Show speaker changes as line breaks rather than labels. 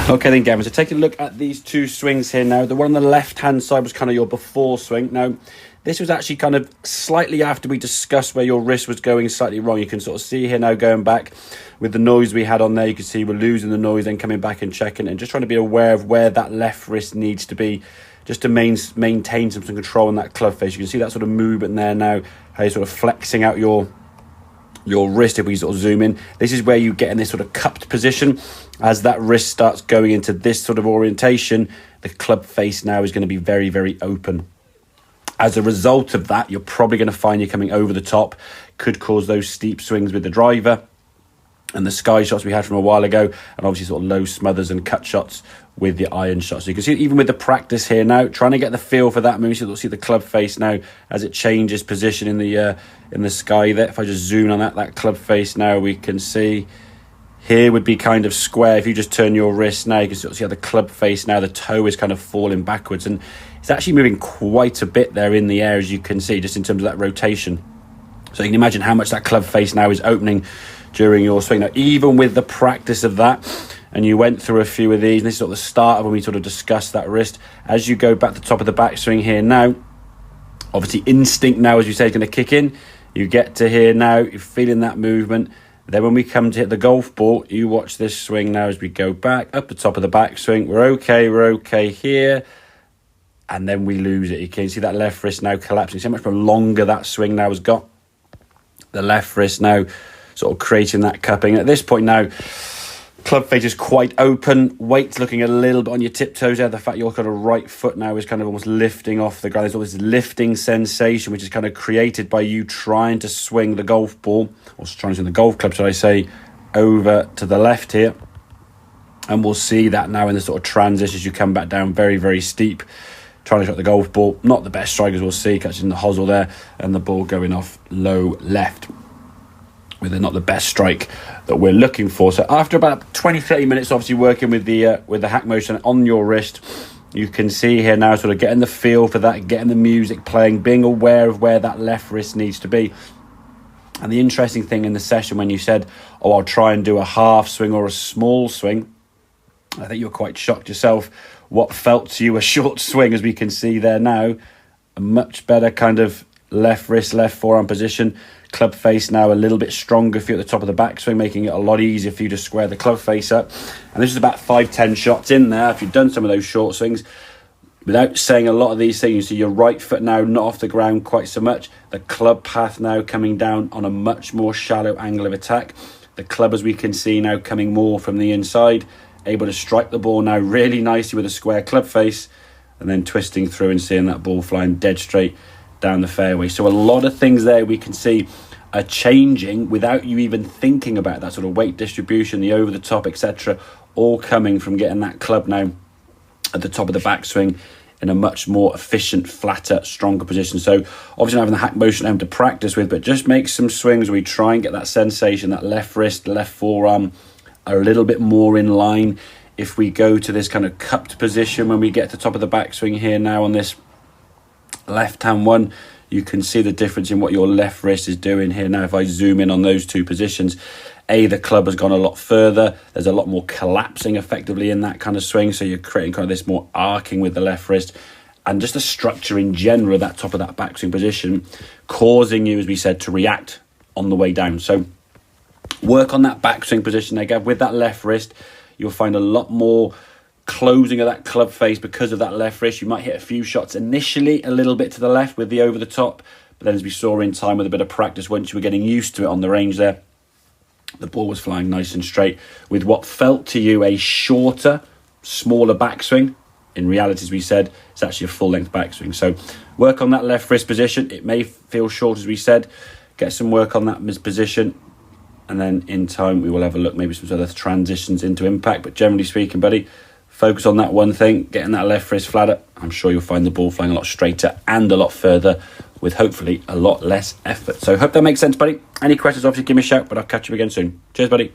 Okay then, Gavin, so taking a look at these two swings here now. The one on the left-hand side was kind of your before swing. Now, this was actually kind of slightly after we discussed where your wrist was going slightly wrong. You can sort of see here now going back with the noise we had on there. You can see we're losing the noise, then coming back and checking and just trying to be aware of where that left wrist needs to be just to maintain some control on that club face. You can see that sort of movement there now, how you're sort of flexing out your wrist. If we sort of zoom in, this is where you get in this sort of cupped position. As that wrist starts going into this sort of orientation, the club face now is going to be very, very open. As a result of that, you're probably going to find you're coming over the top. Could cause those steep swings with the driver and the sky shots we had from a while ago, and obviously sort of low smothers and cut shots with the iron shots. So you can see even with the practice here now, trying to get the feel for that move. So you'll see the club face now as it changes position in the sky there. If I just zoom on that club face now, we can see here would be kind of square. If you just turn your wrist now, you can sort of see how the club face now, the toe is kind of falling backwards, and it's actually moving quite a bit there in the air, as you can see, just in terms of that rotation. So you can imagine how much that club face now is opening during your swing. Now, even with the practice of that, and you went through a few of these, and this is sort of the start of when we sort of discussed that wrist, as you go back to the top of the backswing here now, obviously instinct now, as you say, is going to kick in. You get to here now, you're feeling that movement. Then when we come to hit the golf ball, you watch this swing now as we go back up the top of the backswing. We're okay here. And then we lose it. You can see that left wrist now collapsing. See how much more longer that swing now has got. The left wrist now sort of creating that cupping. At this point now, club face is quite open. Weight's looking a little bit on your tiptoes there. The fact your kind of right foot now is kind of almost lifting off the ground. There's all this lifting sensation, which is kind of created by you trying to swing the golf ball, or trying to swing the golf club, should I say, over to the left here. And we'll see that now in the sort of transition as you come back down very, very steep. Trying to shot the golf ball. Not the best strikers we'll see, catching the hosel there, and the ball going off low left with not the best strike that we're looking for. So after about 20-30 minutes, obviously working with the hack motion on your wrist, you can see here now sort of getting the feel for that, getting the music playing, being aware of where that left wrist needs to be. And the interesting thing in the session when you said, oh, I'll try and do a half swing or a small swing, I think you're quite shocked yourself what felt to you a short swing, as we can see there now. A much better kind of left wrist, left forearm position. Club face now a little bit stronger for you at the top of the backswing, making it a lot easier for you to square the club face up. And this is about 5-10 shots in there. If you've done some of those short swings, without saying a lot of these things, you see your right foot now not off the ground quite so much. The club path now coming down on a much more shallow angle of attack. The club, as we can see now, coming more from the inside. Able to strike the ball now really nicely with a square club face, and then twisting through and seeing that ball flying dead straight down the fairway. So a lot of things there we can see are changing without you even thinking about that sort of weight distribution, the over the top, etc., all coming from getting that club now at the top of the backswing in a much more efficient, flatter, stronger position. So obviously not having the hack motion home to practice with, but just make some swings where we try and get that sensation, that left wrist, left forearm a little bit more in line. If we go to this kind of cupped position when we get to the top of the backswing here now on this left hand one, you can see the difference in what your left wrist is doing here now. If I zoom in on those two positions, the club has gone a lot further. There's a lot more collapsing effectively in that kind of swing, so you're creating kind of this more arcing with the left wrist, and just the structure in general of that top of that backswing position causing you, as we said, to react on the way down. So work on that backswing position there, Gav. With that left wrist, you'll find a lot more closing of that club face because of that left wrist. You might hit a few shots initially a little bit to the left with the over the top, but then as we saw in time with a bit of practice, once you were getting used to it on the range there, the ball was flying nice and straight with what felt to you a shorter, smaller backswing. In reality, as we said, it's actually a full-length backswing. So work on that left wrist position. It may feel short, as we said. Get some work on that position, and then in time we will have a look, maybe some other transitions into impact. But generally speaking, buddy, focus on that one thing, getting that left wrist flatter. I'm sure you'll find the ball flying a lot straighter and a lot further with hopefully a lot less effort. So hope that makes sense, buddy. Any questions, obviously give me a shout, but I'll catch you again soon. Cheers, buddy.